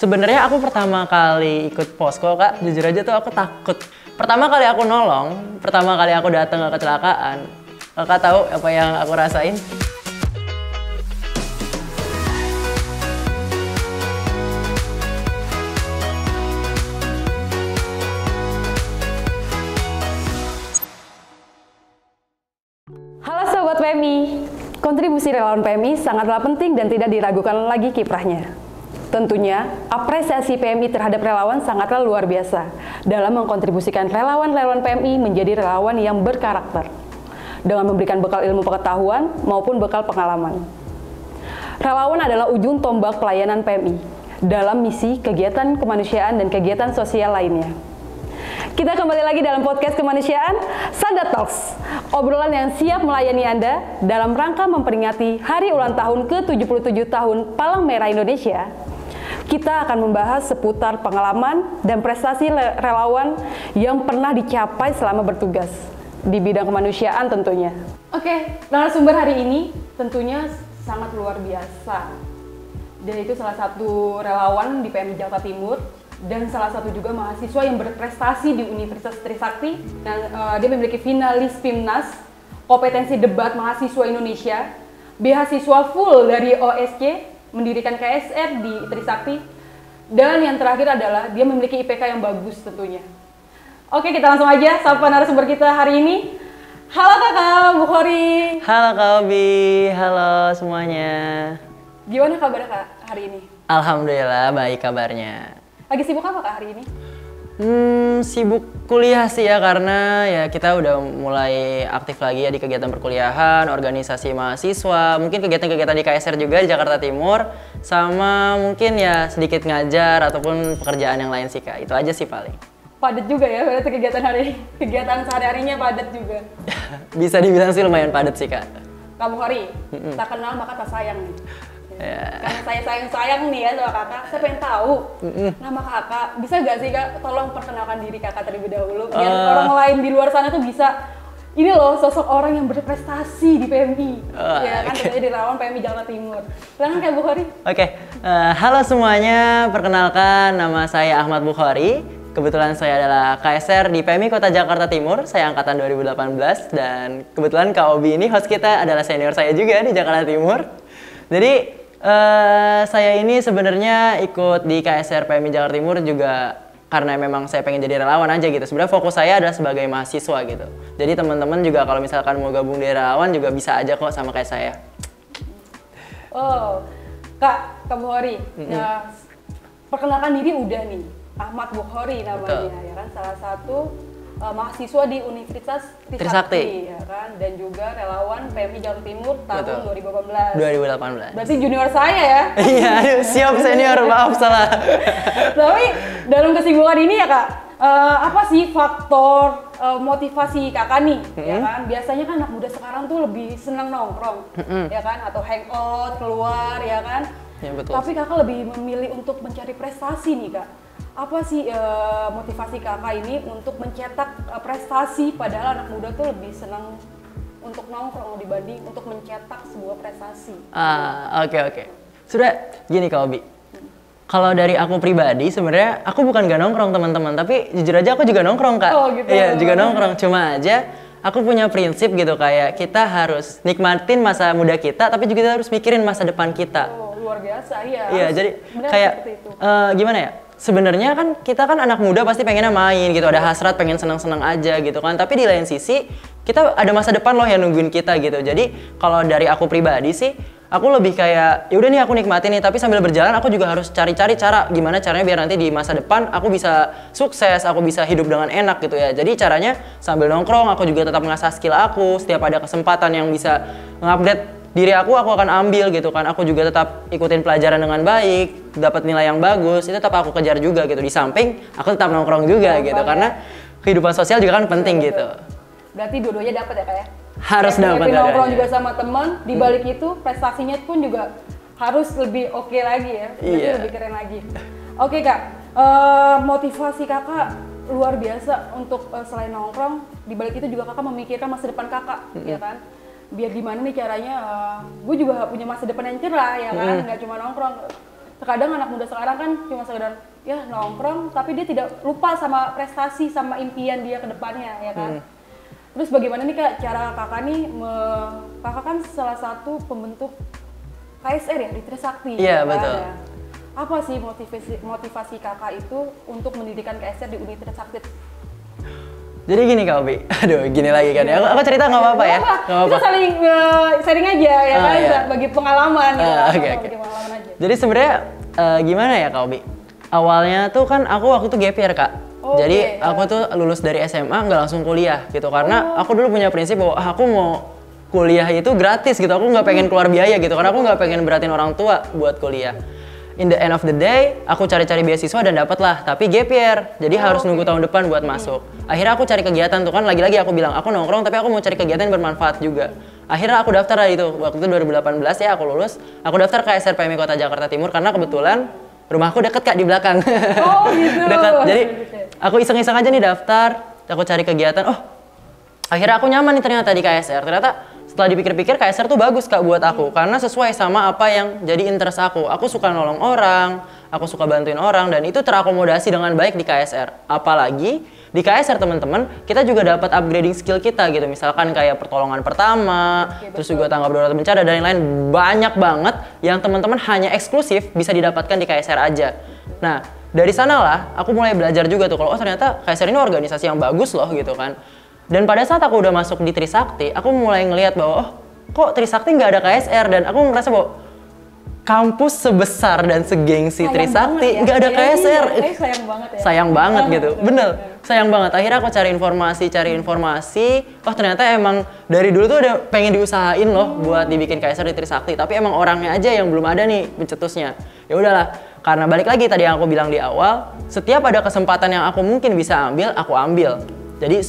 Sebenarnya aku pertama kali ikut posko kak, jujur aja tuh aku takut. Pertama kali aku nolong, pertama kali aku datang ke kecelakaan, kakak tahu apa yang aku rasain? Halo Sobat PMI, kontribusi relawan PMI sangatlah penting dan tidak diragukan lagi kiprahnya. Tentunya, apresiasi PMI terhadap relawan sangatlah luar biasa dalam mengkontribusikan relawan-relawan PMI menjadi relawan yang berkarakter dengan memberikan bekal ilmu pengetahuan maupun bekal pengalaman. Relawan adalah ujung tombak pelayanan PMI dalam misi, kegiatan kemanusiaan, dan kegiatan sosial lainnya. Kita kembali lagi dalam podcast kemanusiaan, Sanda Talks, obrolan yang siap melayani Anda dalam rangka memperingati Hari Ulang Tahun ke-77 tahun Palang Merah Indonesia. Kita akan membahas seputar pengalaman dan prestasi relawan yang pernah dicapai selama bertugas di bidang kemanusiaan tentunya. Oke, narasumber hari ini tentunya sangat luar biasa. Dan itu salah satu relawan di PMI Jakarta Timur dan salah satu juga mahasiswa yang berprestasi di Universitas Trisakti. Dan dia memiliki finalis PIMNAS, kompetensi debat mahasiswa Indonesia, beasiswa full dari OSC, mendirikan KSR di Trisakti, dan yang terakhir adalah dia memiliki IPK yang bagus tentunya. Oke, kita langsung aja sapa narasumber kita hari ini. Halo Kakak Bukhari. Halo Kak Obi, halo semuanya. Gimana kabar Kak hari ini? Alhamdulillah baik kabarnya. Lagi sibuk apa Kak hari ini? Sibuk kuliah sih ya, karena ya kita udah mulai aktif lagi ya di kegiatan perkuliahan, organisasi mahasiswa, mungkin kegiatan-kegiatan di KSR juga di Jakarta Timur, sama mungkin ya sedikit ngajar ataupun pekerjaan yang lain sih Kak, itu aja sih paling. Padat juga ya, berarti kegiatan sehari-harinya padat juga. Bisa dibilang sih lumayan padat sih Kak. Kak Bukhari, tak kenal maka tak sayang nih. Ya. Karena saya sayang nih ya sama kakak, saya pengen tahu nama kakak. Bisa gak sih Kak, tolong perkenalkan diri kakak terlebih dahulu biar orang lain di luar sana tuh bisa, ini loh sosok orang yang berprestasi di PMI. Ya kan, tentunya di relawan PMI Jakarta Timur. Silahkan Kak Bukhari. Oke, halo semuanya, perkenalkan nama saya Ahmad Bukhari. Kebetulan saya adalah KSR di PMI Kota Jakarta Timur, saya angkatan 2018, dan kebetulan Kak Obi ini host kita adalah senior saya juga di Jakarta Timur. Jadi saya ini sebenarnya ikut di KSR PMI Jakarta Timur juga karena memang saya pengen jadi relawan aja gitu. Sebenarnya fokus saya adalah sebagai mahasiswa gitu. Jadi teman-teman juga kalau misalkan mau gabung di relawan juga bisa aja kok sama kayak saya. Oh, Kak Bukhari, ya, perkenalkan diri udah nih. Ahmad Bukhari namanya. Betul. Ya kan, salah satu mahasiswa di Universitas Trisakti ya kan, dan juga relawan PMI Jakarta Timur tahun 2018. Berarti junior saya ya? Iya, siap senior, maaf salah. Tapi dalam kesibukan ini ya Kak, apa sih faktor motivasi kakak nih? Ya kan, biasanya kan anak muda sekarang tuh lebih senang nongkrong, ya kan, atau hangout keluar, ya kan. Ya, betul. Tapi kakak lebih memilih untuk mencari prestasi nih Kak. Apa sih motivasi kakak ini untuk mencetak prestasi, padahal anak muda tuh lebih senang untuk nongkrong dibanding untuk mencetak sebuah prestasi? Oke. Sudah gini Kak Obi, kalau dari aku pribadi sebenarnya aku bukan gak nongkrong teman-teman, tapi jujur aja aku juga nongkrong Kak. Oh gitu. Iya juga nongkrong, cuma aja aku punya prinsip gitu, kayak kita harus nikmatin masa muda kita, tapi juga kita harus mikirin masa depan kita. Oh luar biasa, iya. Iya jadi kayak gimana ya? Sebenarnya kan kita kan anak muda pasti pengennya main gitu, ada hasrat pengen senang-senang aja gitu kan. Tapi di lain sisi kita ada masa depan loh yang nungguin kita gitu. Jadi kalau dari aku pribadi sih, aku lebih kayak yaudah nih aku nikmatin nih, tapi sambil berjalan aku juga harus cari-cari cara gimana caranya biar nanti di masa depan aku bisa sukses, aku bisa hidup dengan enak gitu ya. Jadi caranya sambil nongkrong aku juga tetap mengasah skill aku, setiap ada kesempatan yang bisa nge-update diri aku akan ambil gitu kan. Aku juga tetap ikutin pelajaran dengan baik, dapat nilai yang bagus, itu tetap aku kejar juga gitu. Di samping aku tetap nongkrong juga gitu, karena kehidupan sosial juga kan penting gitu. Berarti dua-duanya dapat ya Kak ya? Harus dapat. Nongkrong juga sama teman, di balik itu prestasinya pun juga harus lebih oke lagi ya, berarti lebih keren lagi. Oke Kak, motivasi kakak luar biasa untuk selain nongkrong, di balik itu juga kakak memikirkan masa depan kakak, ya kan? Biar gimana nih caranya, gue juga punya masa depan yang cerah ya kan, nggak cuma nongkrong. terkadang anak muda sekarang kan cuma sekedar ya nongkrong, tapi dia tidak lupa sama prestasi, sama impian dia ke depannya, ya kan? Terus bagaimana nih Kak, cara Kakak nih, Kakak kan salah satu pembentuk KSR ya di Trisakti. Iya, kan? betul. Apa sih motivasi Kakak itu untuk mendirikan KSR di Uni Trisakti? Jadi gini Kak Obi, aduh gini lagi kan ya, aku cerita nggak apa-apa ya? Nggak apa-apa. Kita saling sharing aja ya kan, iya. bagi pengalaman gitu. Oke. Bagi pengalaman aja. Jadi sebenarnya gimana ya Kak Obi? Awalnya tuh kan aku waktu itu gap year Kak. Oh, jadi oke. aku tuh lulus dari SMA nggak langsung kuliah gitu, karena aku dulu punya prinsip bahwa aku mau kuliah itu gratis gitu, aku nggak pengen keluar biaya gitu, karena aku nggak pengen beratin orang tua buat kuliah. In the end of the day, aku cari-cari beasiswa dan dapet lah, tapi gap year, jadi harus nunggu tahun depan buat masuk. Akhirnya aku cari kegiatan tuh kan, lagi-lagi aku bilang aku nongkrong tapi aku mau cari kegiatan yang bermanfaat juga. Akhirnya aku daftar lah itu, waktu itu 2018 ya aku lulus, aku daftar ke KSR PMI Kota Jakarta Timur karena kebetulan rumahku deket Kak di belakang. Oh gitu. Dekat, jadi aku iseng-iseng aja nih daftar, aku cari kegiatan, oh akhirnya aku nyaman nih ternyata di KSR. Ternyata setelah dipikir-pikir KSR tuh bagus Kak buat aku, karena sesuai sama apa yang jadi interest aku. Aku suka nolong orang, aku suka bantuin orang, dan itu terakomodasi dengan baik di KSR. Apalagi di KSR teman-teman, kita juga dapat upgrading skill kita gitu. Misalkan kayak pertolongan pertama, terus juga tanggap darurat bencana dan lain-lain, banyak banget yang teman-teman hanya eksklusif bisa didapatkan di KSR aja. Nah, dari sanalah aku mulai belajar juga tuh kalau oh ternyata KSR ini organisasi yang bagus loh gitu kan. Dan pada saat aku udah masuk di Trisakti, aku mulai ngelihat bahwa oh kok Trisakti nggak ada KSR, dan aku ngerasa bahwa kampus sebesar dan segengsi Trisakti nggak ada KSR. Sayang banget ya. Sayang banget gitu, bener. Sayang banget. Akhirnya aku cari informasi. Oh ternyata emang dari dulu tuh udah pengen diusahain loh buat dibikin KSR di Trisakti. Tapi emang orangnya aja yang belum ada nih pencetusnya. Ya udahlah, karena balik lagi tadi yang aku bilang di awal, setiap ada kesempatan yang aku mungkin bisa ambil, aku ambil. Jadi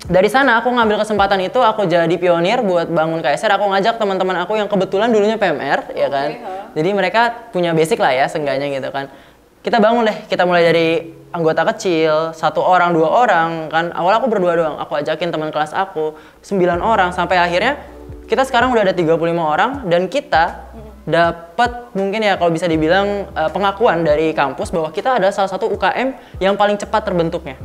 dari sana aku ngambil kesempatan itu, aku jadi pionir buat bangun KSR. Aku ngajak teman-teman aku yang kebetulan dulunya PMR, ya kan. Jadi mereka punya basic lah ya, seenggaknya gitu kan. Kita bangun deh, kita mulai dari anggota kecil, 1 orang, 2 orang kan. Awal aku berdua doang, aku ajakin teman kelas aku 9 orang, sampai akhirnya kita sekarang udah ada 35 orang, dan kita dapat mungkin ya kalau bisa dibilang pengakuan dari kampus bahwa kita adalah salah satu UKM yang paling cepat terbentuknya.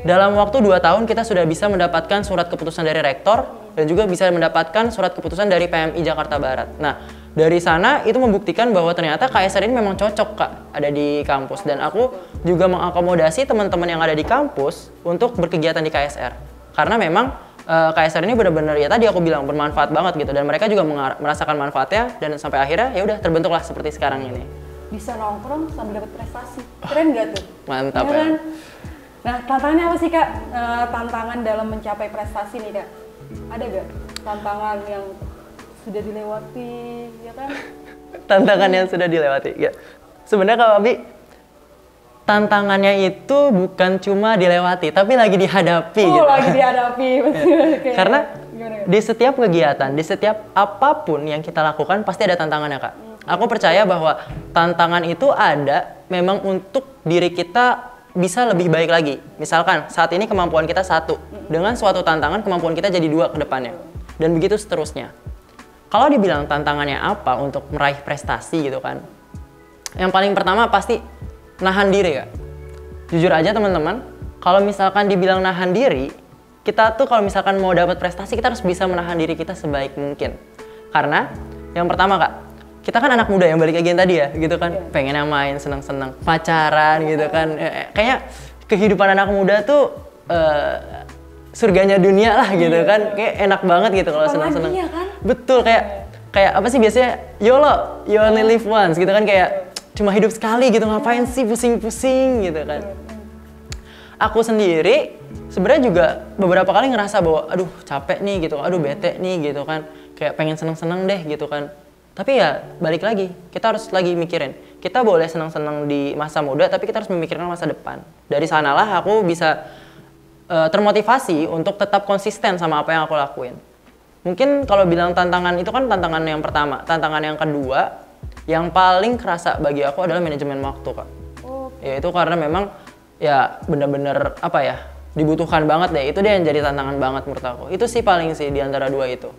Dalam waktu 2 tahun kita sudah bisa mendapatkan surat keputusan dari rektor dan juga bisa mendapatkan surat keputusan dari PMI Jakarta Barat. Nah, dari sana itu membuktikan bahwa ternyata KSR ini memang cocok Kak ada di kampus, dan aku juga mengakomodasi teman-teman yang ada di kampus untuk berkegiatan di KSR. Karena memang KSR ini benar-benar ya tadi aku bilang bermanfaat banget gitu, dan mereka juga merasakan manfaatnya, dan sampai akhirnya ya udah terbentuklah seperti sekarang ini. Bisa nongkrong sambil dapat prestasi. Keren gak tuh? Mantap ya. Ya. Kan? Nah, tantangannya apa sih Kak? Tantangan dalam mencapai prestasi nih Kak? Ada gak tantangan yang sudah dilewati, ya kan? Tantangan yang sudah dilewati, ya. Sebenarnya kalau Abi, tantangannya itu bukan cuma dilewati, tapi lagi dihadapi. Oh, gitu. lagi dihadapi, betul. Okay. Karena di setiap kegiatan, di setiap apapun yang kita lakukan, pasti ada tantangannya Kak. Aku percaya bahwa tantangan itu ada memang untuk diri kita bisa lebih baik lagi. Misalkan saat ini kemampuan kita 1, dengan suatu tantangan kemampuan kita jadi 2 ke depannya, dan begitu seterusnya. Kalau dibilang tantangannya apa untuk meraih prestasi gitu kan, yang paling pertama pasti nahan diri Kak. Jujur aja teman-teman, kalau misalkan dibilang nahan diri, kita tuh kalau misalkan mau dapat prestasi kita harus bisa menahan diri kita sebaik mungkin. Karena yang pertama Kak, kita kan anak muda yang balik lagi yang tadi ya gitu kan, pengennya main, senang-senang, pacaran gitu kan. Kayaknya kehidupan anak muda tuh surganya dunia lah gitu kan. Kayak enak banget gitu kalau senang-senang. Kan? Betul, kayak apa sih biasanya, YOLO, you only live once gitu kan, kayak cuma hidup sekali gitu, ngapain sih pusing-pusing gitu kan. Aku sendiri sebenarnya juga beberapa kali ngerasa bahwa aduh capek nih gitu, aduh bete nih gitu kan, kayak pengen seneng-seneng deh gitu kan. Tapi ya balik lagi, kita harus lagi mikirin, kita boleh senang-senang di masa muda, tapi kita harus memikirkan masa depan. Dari sanalah aku bisa termotivasi untuk tetap konsisten sama apa yang aku lakuin. Mungkin kalau bilang tantangan itu kan tantangan yang pertama. Tantangan yang kedua, yang paling kerasa bagi aku adalah manajemen waktu Kak. Yaitu karena memang ya bener-bener apa ya, dibutuhkan banget deh. Itu dia yang jadi tantangan banget menurut aku. Itu sih paling sih di antara 2 itu.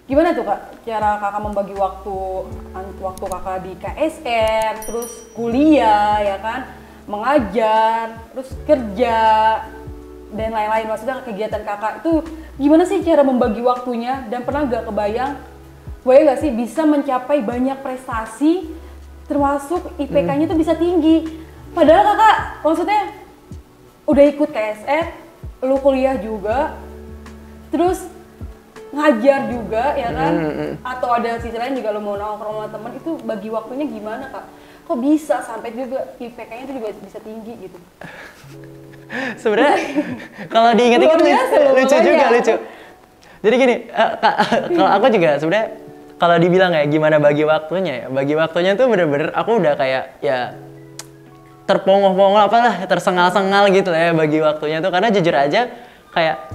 Gimana tuh Kak, cara Kakak membagi waktu Kakak di KSR, terus kuliah ya kan, mengajar, terus kerja, dan lain-lain. Maksudnya kegiatan Kakak itu gimana sih cara membagi waktunya, dan pernah nggak kebayang nggak sih bisa mencapai banyak prestasi, termasuk IPK-nya tuh bisa tinggi. Padahal Kakak maksudnya udah ikut KSR, lu kuliah juga, terus ngajar juga ya kan, atau ada sisi lain juga lo mau nongkrong sama temen, itu bagi waktunya gimana Kak? Kok bisa sampai juga IPK-nya itu juga bisa tinggi gitu? Sebenarnya kalau diingat-ingat lucu juga, lucu. Jadi gini, kalau aku juga sebenarnya kalau dibilang ya gimana bagi waktunya ya, bagi waktunya tuh bener-bener aku udah kayak ya terpongol-pongol apalah, tersengal-sengal gitu ya bagi waktunya tuh, karena jujur aja kayak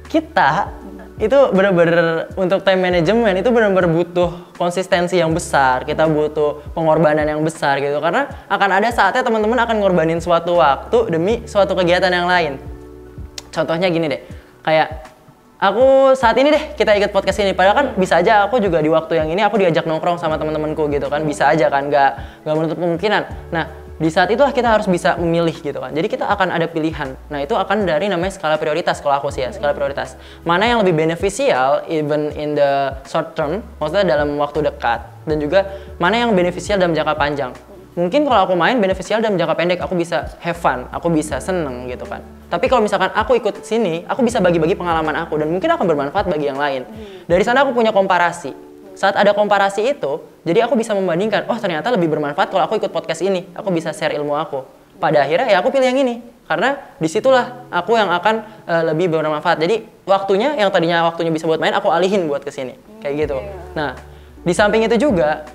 kita itu bener-bener untuk time management itu bener-bener butuh konsistensi yang besar, kita butuh pengorbanan yang besar gitu, karena akan ada saatnya teman-teman akan ngorbanin suatu waktu demi suatu kegiatan yang lain. Contohnya gini deh, kayak aku saat ini deh kita ikut podcast ini, padahal kan bisa aja aku juga di waktu yang ini aku diajak nongkrong sama teman-temanku gitu kan, bisa aja kan, nggak menutup kemungkinan. Nah di saat itulah kita harus bisa memilih gitu kan. Jadi kita akan ada pilihan. Nah itu akan dari namanya skala prioritas kalau aku sih ya, skala prioritas. Mana yang lebih beneficial even in the short term, maksudnya dalam waktu dekat, dan juga mana yang beneficial dalam jangka panjang. Mungkin kalau aku main beneficial dalam jangka pendek, aku bisa have fun, aku bisa seneng gitu kan. Tapi kalau misalkan aku ikut sini, aku bisa bagi-bagi pengalaman aku dan mungkin akan bermanfaat bagi yang lain. Dari sana aku punya komparasi. Saat ada komparasi itu, jadi aku bisa membandingkan, oh ternyata lebih bermanfaat kalau aku ikut podcast ini, aku bisa share ilmu aku. Pada akhirnya ya aku pilih yang ini, karena disitulah aku yang akan lebih bermanfaat. Jadi waktunya yang tadinya waktunya bisa buat main, aku alihin buat kesini, kayak gitu. Nah, di samping itu juga,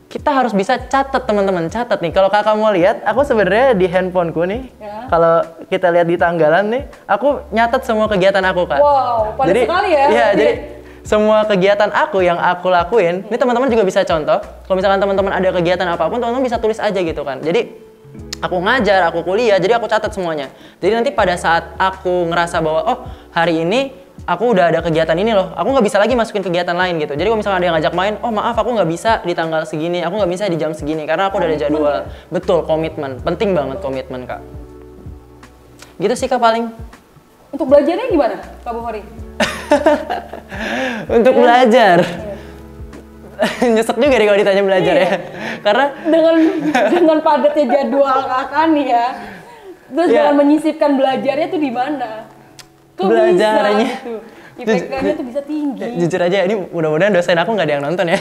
kita harus bisa catat teman-teman, catat nih. Kalau kakak mau lihat, aku sebenarnya di handphoneku nih, kalau kita lihat di tanggalan nih, aku nyatat semua kegiatan aku kak. Wow, padat sekali ya. Iya, jadi semua kegiatan aku yang aku lakuin, ini teman-teman juga bisa contoh. Kalau misalkan teman-teman ada kegiatan apapun, teman-teman bisa tulis aja gitu kan. Jadi aku ngajar, aku kuliah, jadi aku catat semuanya. Jadi nanti pada saat aku ngerasa bahwa oh hari ini aku udah ada kegiatan ini loh, aku nggak bisa lagi masukin kegiatan lain gitu. Jadi kalau misalkan ada yang ngajak main, oh maaf aku nggak bisa di tanggal segini, aku nggak bisa di jam segini karena aku udah ada jadwal. Betul, komitmen, penting banget komitmen kak. Gitu sih kak paling. Untuk belajarnya gimana Kak Bukhari? Untuk belajar nyesek juga nih kalau ditanya belajar ya, karena dengan padatnya jadwal kakak nih ya, terus dengan menyisipkan belajarnya tuh di mana? Kok belajarnya bisa gitu? IPK-nya tuh bisa tinggi. Jujur aja ini mudah-mudahan dosen aku nggak ada yang nonton ya.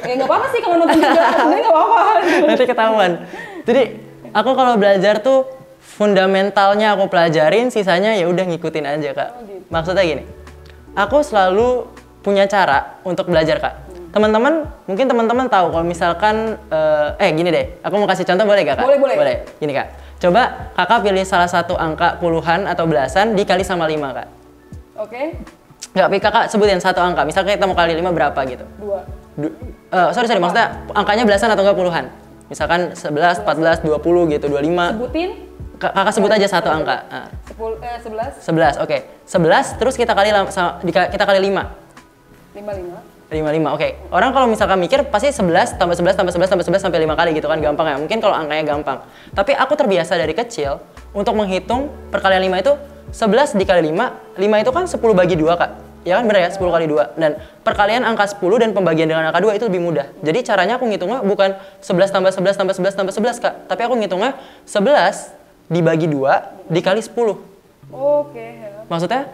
Nggak apa-apa sih kalau nonton juga, sebenarnya nggak apa-apa. Nanti ketahuan. Jadi aku kalau belajar tuh fundamentalnya aku pelajarin, sisanya ya udah ngikutin aja kak. Maksudnya gini, aku selalu punya cara untuk belajar kak. Teman-teman, mungkin teman-teman tahu kalau misalkan, gini deh, aku mau kasih contoh boleh gak kak? Boleh. Gini kak, coba kakak pilih salah satu angka puluhan atau belasan dikali sama 5 kak. Oke. Nggak, kakak sebutin satu angka, misalnya kita mau kali 5 berapa gitu? 2. Sorry, maksudnya angkanya belasan atau enggak puluhan? Misalkan 11, 14, 20 gitu, 25. Sebutin. Kakak sebut aja satu angka. 11. 11, oke. 11 terus kita kali 5. 55, oke. Orang kalau misalkan mikir pasti 11 tambah 11 tambah 11 tambah 11 sampai 5 kali gitu kan, gampang ya. Mungkin kalau angkanya gampang. Tapi aku terbiasa dari kecil untuk menghitung perkalian 5 itu 11 dikali 5. 5 itu kan 10 bagi 2 kak. Ya kan bener ya, 10 kali 2. Dan perkalian angka 10 dan pembagian dengan angka 2 itu lebih mudah. Jadi caranya aku ngitungnya bukan 11 tambah 11 tambah 11 tambah 11 kak. Tapi aku ngitungnya 11 dibagi 2 dikali 10. Oke. Maksudnya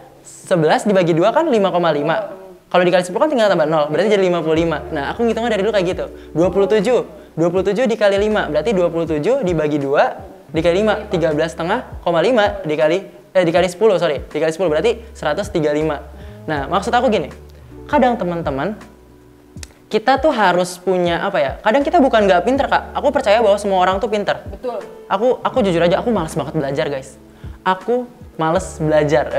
11 dibagi 2 kan 5,5. Kalau dikali 10 kan tinggal tambah 0, berarti jadi 55. Nah, aku ngitungnya dari dulu kayak gitu. 27 dikali 5, berarti 27 dibagi 2 dikali 5, 13,5 dikali 10, dikali 10 berarti 135. Nah, maksud aku gini, kadang teman-teman kita tuh harus punya apa ya? Kadang kita bukan nggak pinter kak. Aku percaya bahwa semua orang tuh pinter. Betul. Aku jujur aja, aku malas banget belajar guys. Aku males belajar.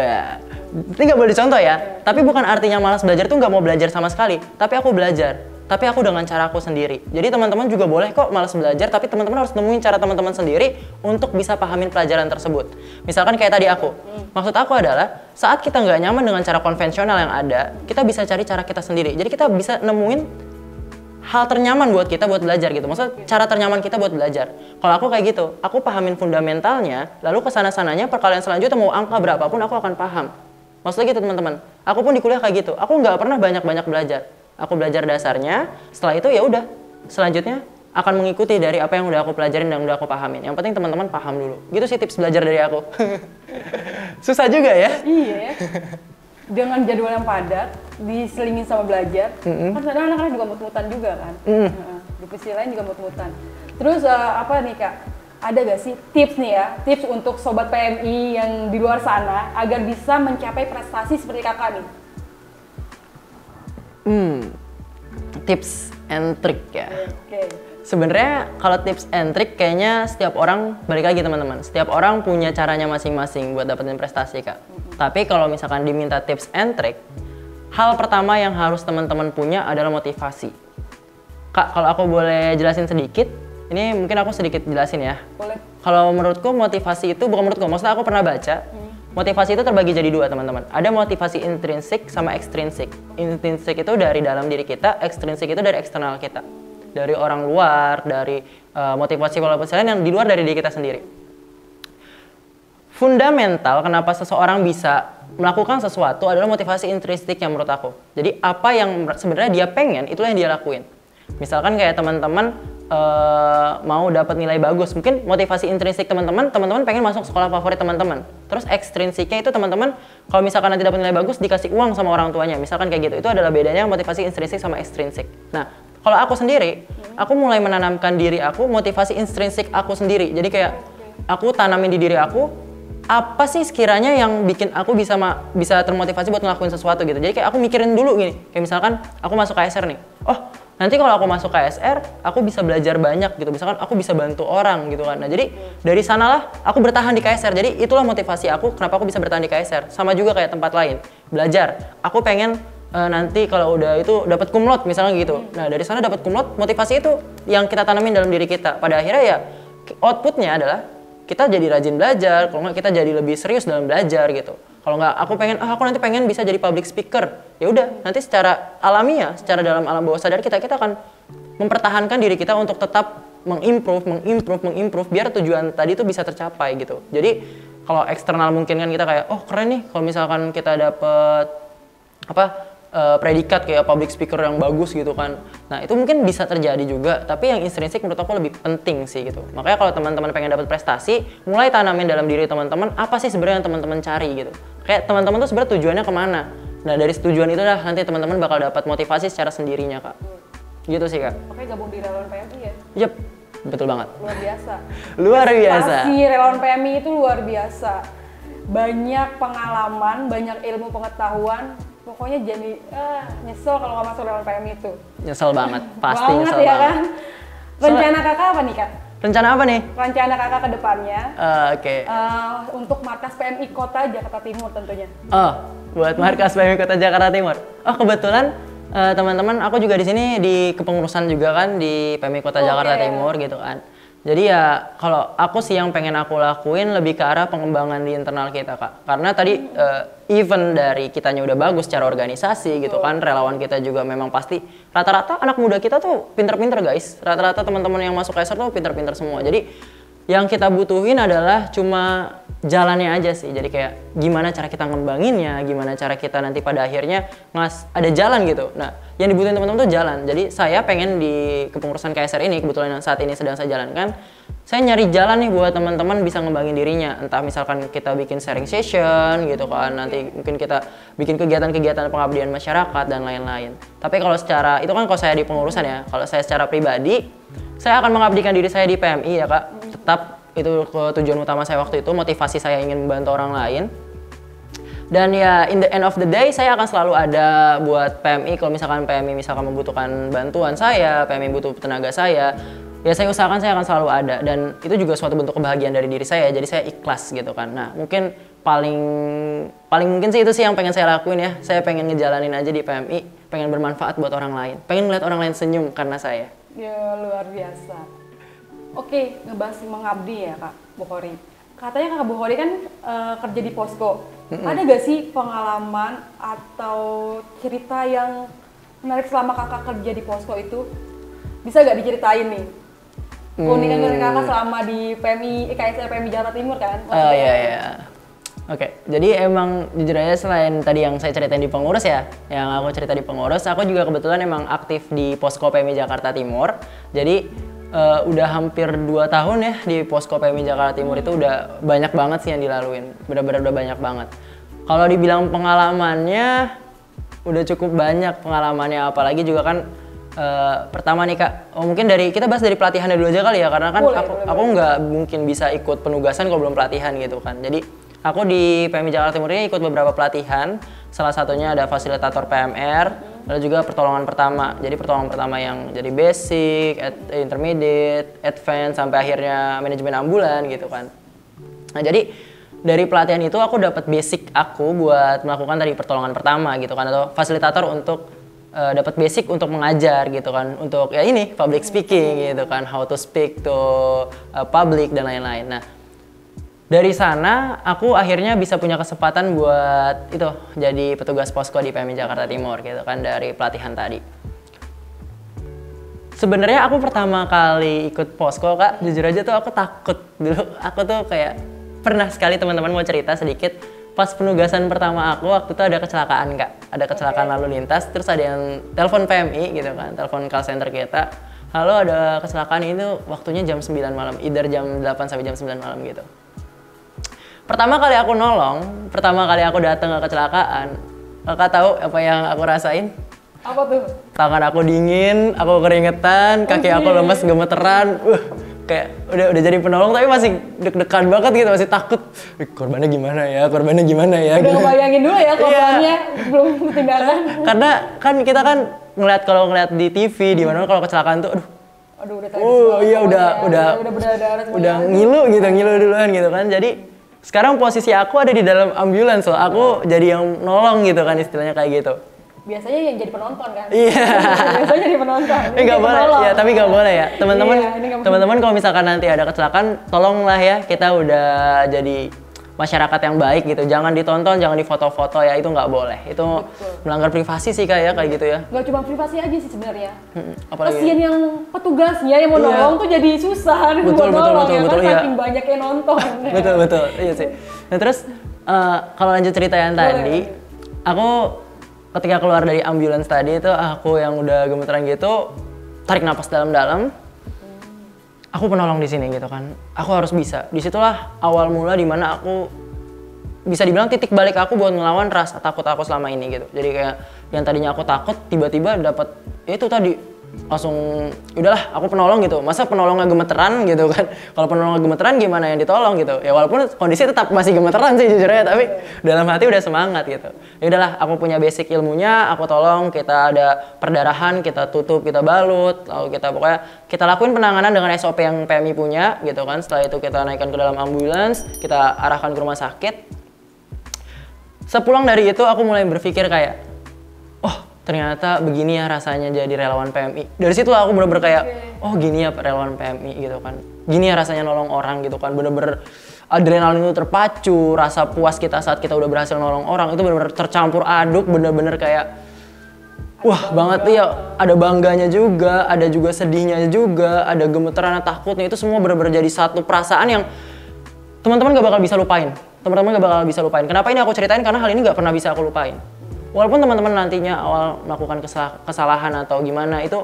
Ini nggak boleh dicontoh ya. Tapi bukan artinya malas belajar tuh nggak mau belajar sama sekali. Tapi aku belajar. tapi aku dengan cara aku sendiri. Jadi teman-teman juga boleh kok malas belajar, tapi teman-teman harus nemuin cara teman-teman sendiri untuk bisa pahamin pelajaran tersebut. Misalkan kayak tadi aku, maksud aku adalah saat kita nggak nyaman dengan cara konvensional yang ada, kita bisa cari cara kita sendiri. Jadi kita bisa nemuin hal ternyaman buat kita buat belajar gitu. Maksudnya cara ternyaman kita buat belajar. Kalau aku kayak gitu, aku pahamin fundamentalnya, lalu kesana-sananya perkalian selanjutnya mau angka berapapun aku akan paham. Maksudnya gitu teman-teman. Aku pun di kuliah kayak gitu. Aku nggak pernah banyak-banyak belajar. Aku belajar dasarnya, setelah itu ya udah. Selanjutnya akan mengikuti dari apa yang udah aku pelajarin dan udah aku pahamin. Yang penting teman-teman paham dulu. Gitu sih tips belajar dari aku. Susah juga ya? Iya. Dengan jadwal yang padat, diselingin sama belajar, kan kadang anak-anak juga mut-mutan juga kan. Di sisi lain juga mut-mutan. Terus apa nih Kak? Ada gak sih tips nih ya, tips untuk sobat PMI yang di luar sana agar bisa mencapai prestasi seperti Kakak nih? Tips and trick ya. Oke. Sebenarnya kalau tips and trick kayaknya setiap orang, balik lagi teman-teman, setiap orang punya caranya masing-masing buat dapetin prestasi Kak. Tapi kalau misalkan diminta tips and trick, hal pertama yang harus teman-teman punya adalah motivasi. Kak, kalau aku boleh jelasin sedikit, ini mungkin aku sedikit jelasin ya. Boleh. Kalau menurutku motivasi itu, bukan menurutku, maksudnya aku pernah baca, motivasi itu terbagi jadi dua teman-teman. Ada motivasi intrinsik sama ekstrinsik. Intrinsik itu dari dalam diri kita, ekstrinsik itu dari eksternal kita. Dari orang luar, dari motivasi lain yang di luar dari diri kita sendiri. Fundamental kenapa seseorang bisa melakukan sesuatu adalah motivasi intrinsik yang menurut aku. Jadi apa yang sebenarnya dia pengen, itulah yang dia lakuin. Misalkan kayak teman-teman mau dapat nilai bagus, mungkin motivasi intrinsik teman-teman pengen masuk sekolah favorit teman-teman. Terus ekstrinsiknya itu teman-teman kalau misalkan nanti dapat nilai bagus dikasih uang sama orang tuanya, misalkan kayak gitu. Itu adalah bedanya motivasi intrinsik sama ekstrinsik. Nah, kalau aku sendiri, aku mulai menanamkan diri aku motivasi intrinsik aku sendiri. Jadi kayak aku tanamin di diri aku, apa sih sekiranya yang bikin aku bisa termotivasi buat ngelakuin sesuatu gitu. Jadi kayak aku mikirin dulu gini, kayak misalkan aku masuk KSR nih. Oh, nanti kalau aku masuk KSR, aku bisa belajar banyak gitu. Misalkan aku bisa bantu orang gitu kan. Nah, jadi dari sanalah aku bertahan di KSR. Jadi itulah motivasi aku kenapa aku bisa bertahan di KSR. Sama juga kayak tempat lain, belajar. Aku pengen nanti kalau udah itu dapat cum laude misalnya gitu. Nah, dari sana dapat cum laude, motivasi itu yang kita tanamin dalam diri kita. Pada akhirnya ya outputnya adalah kita jadi rajin belajar, kalau nggak kita jadi lebih serius dalam belajar gitu. Kalau nggak, aku nanti pengen bisa jadi public speaker. Ya udah, nanti secara alamiah, secara dalam alam bawah sadar kita akan mempertahankan diri kita untuk tetap mengimprove biar tujuan tadi itu bisa tercapai gitu. Jadi kalau eksternal mungkin kan kita kayak, oh keren nih kalau misalkan kita dapet predikat kayak public speaker yang bagus gitu kan. Nah itu mungkin bisa terjadi juga, tapi yang intrinsik menurut aku lebih penting sih gitu. Makanya kalau teman-teman pengen dapat prestasi, mulai tanamin dalam diri teman-teman apa sih sebenarnya yang teman-teman cari gitu. Kayak teman-teman tuh sebenarnya tujuannya kemana. Nah dari tujuan itu lah nanti teman-teman bakal dapat motivasi secara sendirinya Kak. Gitu sih Kak. Oke, gabung di relawan PMI ya? Yep, betul banget. Luar biasa. Luar biasa. Pasti relawan PMI itu luar biasa. Banyak pengalaman, banyak ilmu pengetahuan. Pokoknya jadi nyesel kalau nggak masuk relawan PMI itu. Nyesel banget, pasti banget nyesel ya banget. Kan? Rencana kakak apa nih Kak? Rencana apa nih? Rencana kakak ke depannya Oke. untuk markas PMI Kota Jakarta Timur tentunya. Oh, buat markas PMI Kota Jakarta Timur. Oh, kebetulan teman-teman aku juga di sini di kepengurusan juga kan di PMI Kota Jakarta Timur gitu kan. Jadi ya kalau aku sih yang pengen aku lakuin lebih ke arah pengembangan di internal kita Kak. Karena tadi event dari kitanya udah bagus secara organisasi gitu kan. Relawan kita juga memang pasti rata-rata anak muda kita tuh pinter-pinter guys. Rata-rata teman-teman yang masuk KSR tuh pinter-pinter semua. Jadi yang kita butuhin adalah cuma jalannya aja sih. Jadi kayak gimana cara kita ngembanginnya, gimana cara kita nanti pada akhirnya ada jalan gitu. Nah, yang dibutuhin teman-teman tuh jalan. Jadi saya pengen di kepengurusan KSR ini, kebetulan yang saat ini sedang saya jalankan, saya nyari jalan nih buat teman-teman bisa ngembangin dirinya. Entah misalkan kita bikin sharing session gitu kan, nanti mungkin kita bikin kegiatan-kegiatan pengabdian masyarakat dan lain-lain. Tapi kalau secara, itu kan kalau saya di pengurusan ya, kalau saya secara pribadi, saya akan mengabdikan diri saya di PMI ya Kak. Tetap itu tujuan utama saya waktu itu, motivasi saya ingin membantu orang lain. Dan ya in the end of the day saya akan selalu ada buat PMI kalau misalkan PMI membutuhkan bantuan saya, PMI butuh tenaga saya, ya saya usahakan saya akan selalu ada. Dan itu juga suatu bentuk kebahagiaan dari diri saya, jadi saya ikhlas gitu kan. Nah mungkin paling mungkin sih itu sih yang pengen saya lakuin ya. Saya pengen ngejalanin aja di PMI pengen bermanfaat buat orang lain, pengen ngeliat orang lain senyum karena saya. Ya luar biasa. Oke, ngebahas mengabdi ya Kak Bukhori. Katanya Kak Bukhori kan kerja di posko. Ada gak sih pengalaman atau cerita yang menarik selama kakak kerja di posko itu? Bisa gak diceritain nih? Keunikan kakak selama di PMI, KSR PMI Jakarta Timur kan? Oh iya. Oke, jadi emang jujur aja selain tadi yang saya ceritain di pengurus ya, yang aku cerita di pengurus, aku juga kebetulan emang aktif di Posko PMI Jakarta Timur. Jadi udah hampir 2 tahun ya di Posko PMI Jakarta Timur itu udah banyak banget sih yang dilaluin, benar-benar udah banyak banget. Kalau dibilang pengalamannya, udah cukup banyak pengalamannya, apalagi juga kan pertama nih Kak, mungkin kita bahas dari pelatihannya dulu aja kali ya, karena kan aku nggak mungkin bisa ikut penugasan kalau belum pelatihan gitu kan. Jadi aku di PMI Jakarta Timur ini ikut beberapa pelatihan, salah satunya ada fasilitator PMR, lalu juga pertolongan pertama. Jadi pertolongan pertama yang jadi basic, intermediate, advance, sampai akhirnya manajemen ambulan gitu kan. Nah jadi dari pelatihan itu aku dapat basic aku buat melakukan tadi pertolongan pertama gitu kan, atau fasilitator untuk dapat basic untuk mengajar gitu kan, untuk ya ini public speaking gitu kan, how to speak to public dan lain-lain. Nah dari sana aku akhirnya bisa punya kesempatan buat itu jadi petugas posko di PMI Jakarta Timur gitu kan, dari pelatihan tadi. Sebenarnya aku pertama kali ikut posko Kak, jujur aja tuh aku takut dulu. Aku tuh kayak pernah sekali, teman-teman mau cerita sedikit, pas penugasan pertama aku waktu itu ada kecelakaan Kak. Ada kecelakaan lalu lintas, terus ada yang telepon PMI gitu kan, telepon call center kita. Halo, ada kecelakaan ini waktunya jam 9 malam, either jam 8 sampai jam 9 malam gitu. Pertama kali aku nolong, pertama kali aku datang ke kecelakaan, Kakak tahu apa yang aku rasain? Apa tuh? Tangan aku dingin, aku keringetan, kaki aku lemes, gemeteran. Kayak udah jadi penolong tapi masih deg-degan banget gitu, masih takut. Korbannya gimana ya? Udah ngebayangin dulu ya korbannya, belum tindakan. Karena kan kita kan kalau ngeliat di TV di mana kalau kecelakaan tuh udah tragis banget. Udah ngilu duluan gitu kan. Jadi sekarang posisi aku ada di dalam ambulans loh, aku jadi yang nolong gitu kan, istilahnya kayak gitu. Biasanya yang jadi penonton kan? Iya. Biasanya jadi penonton. Nggak boleh, ya tapi nggak boleh ya. Teman-teman kalau misalkan nanti ada kecelakaan, tolonglah ya, kita udah jadi masyarakat yang baik gitu. Jangan ditonton, jangan difoto-foto ya, itu nggak boleh. Itu melanggar privasi sih kayak gitu ya. Nggak cuma privasi aja sih sebenarnya. Apalagi kasian yang petugasnya yang mau nolong tuh jadi susah betul, iya. Saking banyak yang nonton. Betul, iya sih. Nah terus kalau lanjut cerita yang tadi, aku ketika keluar dari ambulans tadi itu aku yang udah gemeteran gitu, tarik napas dalam-dalam. Aku penolong di sini gitu kan. Aku harus bisa. Disitulah awal mula dimana aku bisa dibilang titik balik aku buat ngelawan rasa takut aku selama ini gitu. Jadi kayak yang tadinya aku takut tiba-tiba dapat ya itu tadi langsung udahlah aku penolong gitu. Masa penolongnya gemeteran gitu kan. Kalau penolongnya gemeteran gimana yang ditolong gitu. Ya walaupun kondisi tetap masih gemeteran sih jujur aja, tapi dalam hati udah semangat gitu. Ya udahlah aku punya basic ilmunya, aku tolong, kita ada perdarahan, kita tutup, kita balut, lalu kita lakuin penanganan dengan SOP yang PMI punya gitu kan. Setelah itu kita naikkan ke dalam ambulans, kita arahkan ke rumah sakit. Sepulang dari itu aku mulai berpikir kayak, oh ternyata begini ya rasanya jadi relawan PMI. Dari situ aku bener-bener kayak, oh gini ya relawan PMI gitu kan. Gini ya rasanya nolong orang gitu kan. Bener-bener adrenalin itu terpacu, rasa puas kita saat kita udah berhasil nolong orang itu bener-bener tercampur aduk, bener-bener kayak wah banget ya. Ada bangganya juga, ada juga sedihnya juga, ada gemeteran, takutnya, itu semua bener-bener jadi satu perasaan yang teman-teman gak bakal bisa lupain. Teman-teman gak bakal bisa lupain. Kenapa ini aku ceritain? Karena hal ini gak pernah bisa aku lupain. Walaupun teman-teman nantinya awal melakukan kesalahan atau gimana, itu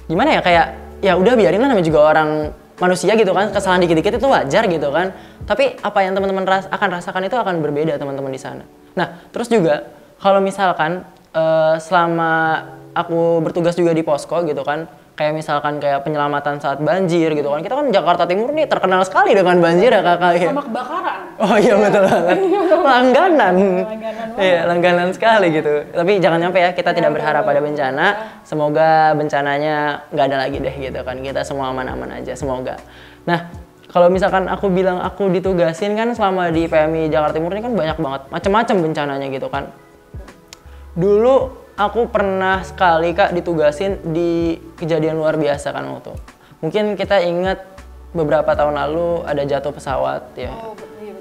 gimana ya, kayak ya udah biarin lah, namanya juga orang manusia gitu kan, kesalahan dikit-dikit itu wajar gitu kan. Tapi apa yang teman-teman akan rasakan itu akan berbeda teman-teman di sana. Nah terus juga kalau misalkan selama aku bertugas juga di posko gitu kan, kayak misalkan kayak penyelamatan saat banjir gitu kan. Kita kan Jakarta Timur nih terkenal sekali dengan banjir ya kakak. Sama kebakaran. Oh iya betul banget. Langganan. Iya langganan sekali gitu. Tapi jangan sampai ya, kita tidak berharap pada bencana. Semoga bencananya nggak ada lagi deh gitu kan. Kita semua aman-aman aja, semoga. Nah kalau misalkan aku bilang aku ditugasin kan selama di PMI Jakarta Timur ini kan banyak banget macam-macam bencananya gitu kan. Dulu aku pernah sekali Kak ditugasin di kejadian luar biasa kan waktu. Mungkin kita ingat beberapa tahun lalu ada jatuh pesawat ya.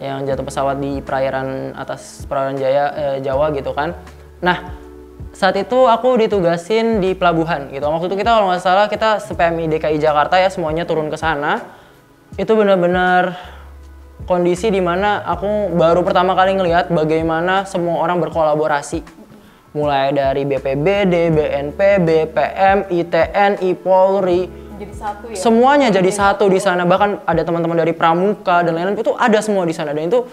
Yang jatuh pesawat di perairan atas perairan Jawa gitu kan. Nah, saat itu aku ditugasin di pelabuhan gitu. Waktu itu kita kalau nggak salah kita PMI DKI Jakarta ya semuanya turun ke sana. Itu benar-benar kondisi di mana aku baru pertama kali ngelihat bagaimana semua orang berkolaborasi. Mulai dari BPBD, BNPB, PMI, TNI, Polri. Jadi satu ya? Semuanya jadi satu di sana. Bahkan ada teman-teman dari Pramuka dan lain-lain itu ada semua di sana. Dan itu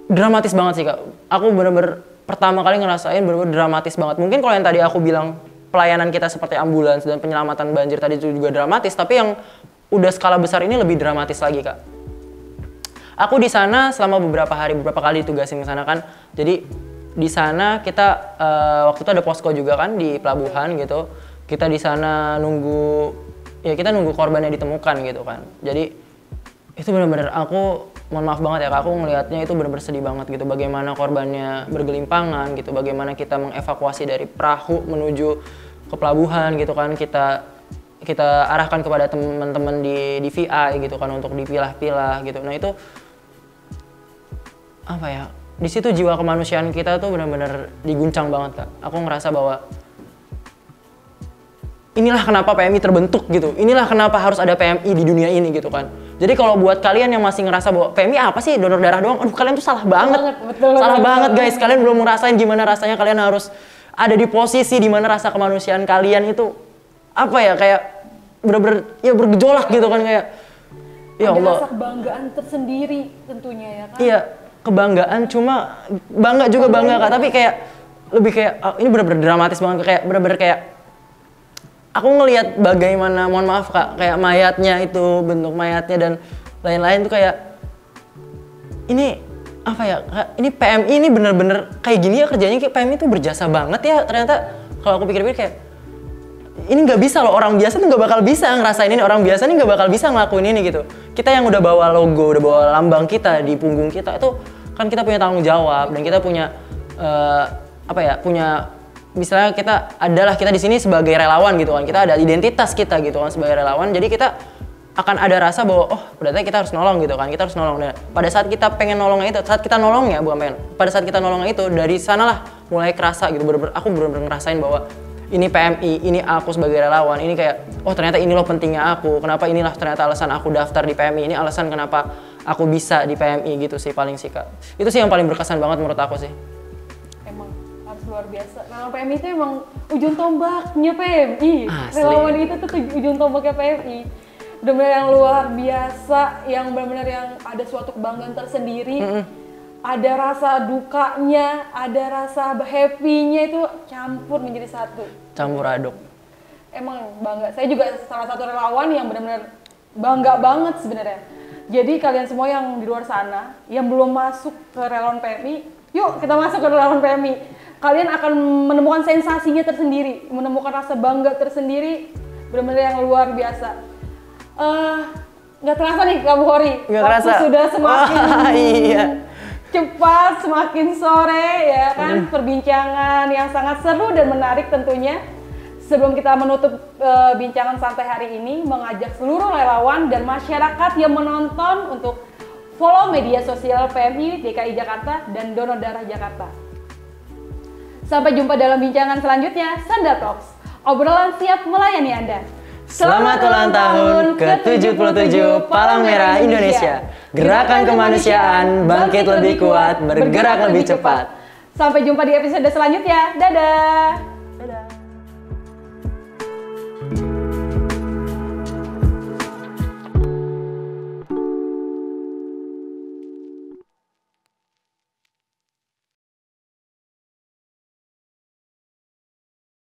dramatis banget sih Kak. Aku bener-bener pertama kali ngerasain bener-bener dramatis banget. Mungkin kalau yang tadi aku bilang pelayanan kita seperti ambulans dan penyelamatan banjir tadi itu juga dramatis. Tapi yang udah skala besar ini lebih dramatis lagi Kak. Aku di sana selama beberapa kali ditugasin ke sana kan. Jadi di sana kita waktu itu ada posko juga kan di pelabuhan gitu. Kita di sana nunggu korbannya ditemukan gitu kan. Jadi itu benar-benar aku mohon maaf banget ya Kak, aku ngelihatnya itu benar-benar sedih banget gitu. Bagaimana korbannya bergelimpangan gitu, bagaimana kita mengevakuasi dari perahu menuju ke pelabuhan gitu kan. Kita arahkan kepada teman-teman di DVI gitu kan untuk dipilah-pilah gitu. Nah itu apa ya? Di situ jiwa kemanusiaan kita tuh benar-benar diguncang banget Kak. Aku ngerasa bahwa inilah kenapa PMI terbentuk gitu. Inilah kenapa harus ada PMI di dunia ini gitu kan. Jadi kalau buat kalian yang masih ngerasa bahwa PMI apa sih, donor darah doang, aduh kalian tuh salah banget. Betul, salah banget guys. Kalian belum ngerasain gimana rasanya kalian harus ada di posisi di mana rasa kemanusiaan kalian itu apa ya, kayak bener-bener ya bergejolak gitu kan, kayak ya ada Allah. Rasa kebanggaan tersendiri tentunya ya kan. Iya, kebanggaan, cuma bangga juga bangga Kak, tapi kayak lebih kayak ini bener-bener dramatis banget, kayak bener-bener kayak aku ngelihat bagaimana, mohon maaf Kak, kayak mayatnya itu, bentuk mayatnya dan lain-lain tuh kayak ini apa ya Kak, ini PMI ini bener-bener kayak gini ya kerjanya, kayak PMI itu berjasa banget ya ternyata. Kalau aku pikir-pikir kayak ini nggak bisa loh, orang biasa tuh nggak bakal bisa ngerasain ini, orang biasa nih nggak bakal bisa ngelakuin ini gitu. Kita yang udah bawa logo, udah bawa lambang kita di punggung kita itu kan kita punya tanggung jawab dan kita punya punya misalnya kita di sini sebagai relawan gitu kan, kita ada identitas kita gitu kan sebagai relawan, jadi kita akan ada rasa bahwa oh berarti kita harus nolong gitu kan, kita harus nolong. Dan pada saat kita pengen nolongnya itu, pada saat kita nolongnya itu dari sanalah mulai kerasa gitu, aku bener-bener ngerasain bahwa ini PMI, ini aku sebagai relawan, ini kayak oh ternyata ini loh pentingnya aku, kenapa inilah ternyata alasan aku daftar di PMI, ini alasan kenapa aku bisa di PMI gitu sih paling sih Kak. Itu sih yang paling berkesan banget menurut aku sih. Luar biasa. Relawan PMI itu emang ujung tombaknya PMI. Asli. Relawan itu tuh ujung tombaknya PMI. Benar-benar yang luar biasa, yang benar-benar yang ada suatu kebanggaan tersendiri. Ada rasa dukanya, ada rasa happy-nya itu campur menjadi satu. Campur aduk. Emang bangga. Saya juga salah satu relawan yang benar-benar bangga banget sebenarnya. Jadi kalian semua yang di luar sana, yang belum masuk ke relawan PMI, yuk kita masuk ke relawan PMI. Kalian akan menemukan sensasinya tersendiri, menemukan rasa bangga tersendiri, benar-benar yang luar biasa. Nggak terasa nih Kak Bukhori, waktu sudah semakin cepat, semakin sore ya kan, perbincangan yang sangat seru dan menarik tentunya. Sebelum kita menutup bincangan santai hari ini, mengajak seluruh relawan dan masyarakat yang menonton untuk follow media sosial PMI DKI Jakarta dan Donor Darah Jakarta. Sampai jumpa dalam bincangan selanjutnya, Sanda Talks, obrolan siap melayani Anda. Selamat ulang tahun ke-77 Palang Merah Indonesia. Gerakan kemanusiaan, bangkit lebih kuat, bergerak lebih cepat. Sampai jumpa di episode selanjutnya. Dadah!